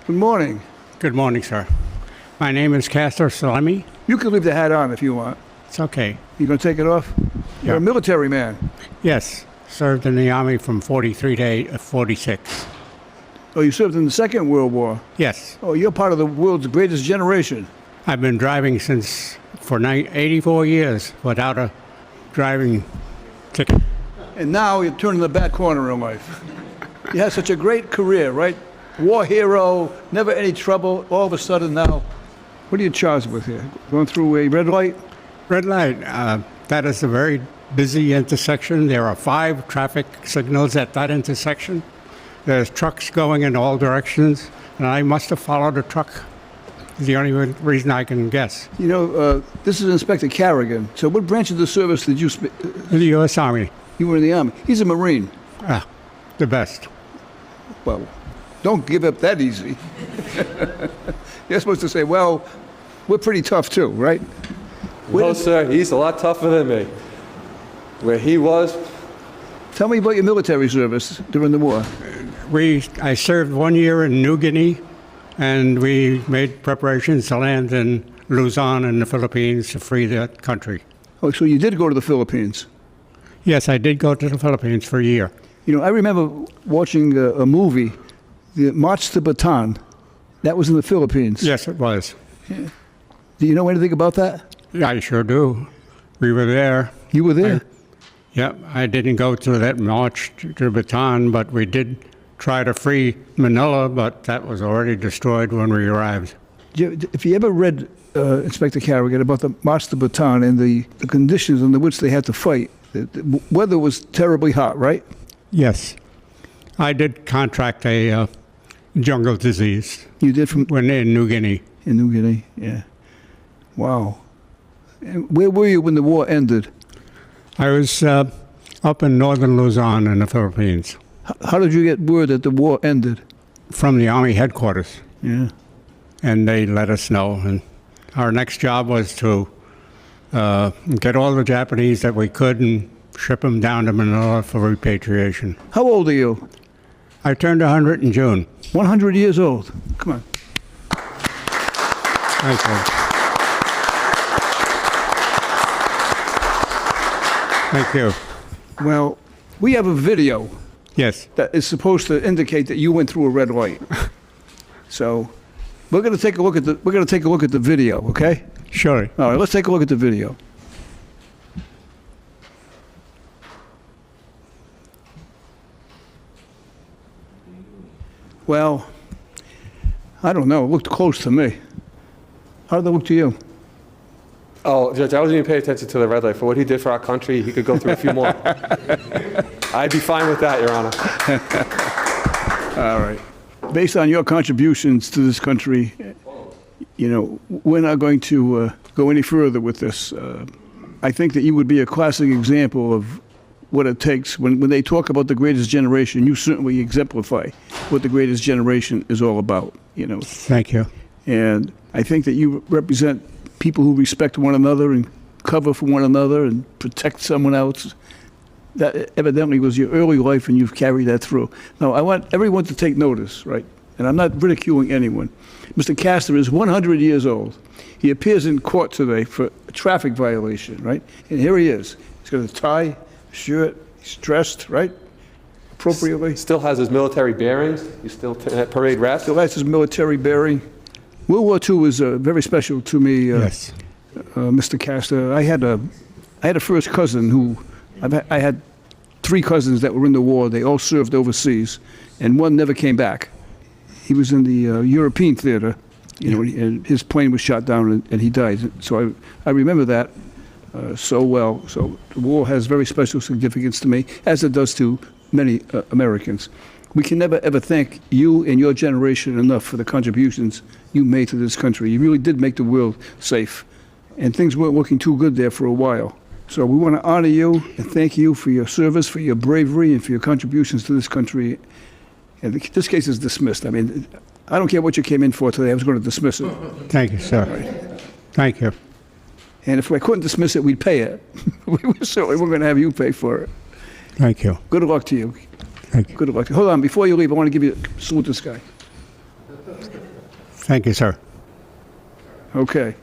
Good morning. Good morning, sir. My name is Castor Salemi. You can leave the hat on if you want. It's okay. You gonna take it off? You're a military man. Yes, served in the Army from 43 to 46. Oh, you served in the Second World War. Yes, Oh, you're part of the world's greatest generation. I've been driving for 84 years without a driving ticket. And now you're turning the back corner in life. You had such a great career, right? War hero, never any trouble. All of a sudden now, what are you charged with here? Going through a red light? Red light, that is a very busy intersection. There are 5 traffic signals at that intersection. There's trucks going in all directions, and I must have followed a truck. It's the only reason I can guess. You know, this is Inspector Carrigan. So what branch of the service did you... The U.S. Army. You were in the Army. He's a Marine. The best. Well, don't give up that easy. You're supposed to say, well, we're pretty tough too, right? No, sir, he's a lot tougher than me. Where he was... Tell me about your military service during the war. I served 1 year in New Guinea, and we made preparations to land in Luzon in the Philippines to free that country. Oh, so you did go to the Philippines. Yes, I did go to the Philippines for a year. You know, I remember watching a movie, the March to Bataan. That was in the Philippines. Yes, it was. Yeah. Do you know anything about that? Yeah, I sure do. We were there. You were there? I didn't go to that march to Bataan, but we did try to free Manila, but that was already destroyed when we arrived. If you ever read Inspector Carrigan about the March to Bataan and the conditions under which they had to fight, the weather was terribly hot, right? Yes. I did contract a jungle disease. You did from... When in New Guinea. In New Guinea, yeah. Wow. And where were you when the war ended? I was up in northern Luzon in the Philippines. How did you get word that the war ended? From the Army headquarters. Yeah. And they let us know. And our next job was to get all the Japanese that we could and ship them down to Manila for repatriation. How old are you? I turned 100 in June. 100 years old. Come on. Thank you. Thank you. Well, we have a video. Yes. That is supposed to indicate that you went through a red light. So, we're going to take a look at the video, okay? Sure. All right, let's take a look at the video. Well, I don't know. It looked close to me. How did it look to you? Oh, Judge, I wasn't even paying attention to the red light. For what he did for our country, he could go through a few more. I'd be fine with that, Your Honor. All right. Based on your contributions to this country, you know, we're not going to go any further with this. I think that you would be a classic example of what it takes. When they talk about the greatest generation, you certainly exemplify what the greatest generation is all about, you know. Thank you. And I think that you represent people who respect one another and cover for one another and protect someone else. That evidently was your early life, and you've carried that through. Now, I want everyone to take notice, right? And I'm not ridiculing anyone. Mr. Castor is 100 years old. He appears in court today for a traffic violation, right? And here he is. He's got a tie, shirt, he's dressed, right? Appropriately. Still has his military bearings. He's still at parade rest. Still has his military bearing. World War II was very special to me, Yes. Mr. Castor. I had a first cousin who, I had 3 cousins that were in the war. They all served overseas, and one never came back. He was in the European theater, you know, and his plane was shot down, and he died. So I remember that so well. So the war has very special significance to me, as it does to many Americans. We can never, ever thank you and your generation enough for the contributions you made to this country. You really did make the world safe, and things weren't looking too good there for a while. So we want to honor you and thank you for your service, for your bravery, and for your contributions to this country. And this case is dismissed. I mean, I don't care what you came in for today. I was going to dismiss it. Thank you, sir. Thank you. And if I couldn't dismiss it, we'd pay it. We certainly we're going to have you pay for it. Thank you. Good luck to you. Thank you. Good luck. Hold on. Before you leave, I want to give you a salute this guy. Thank you, sir. Okay.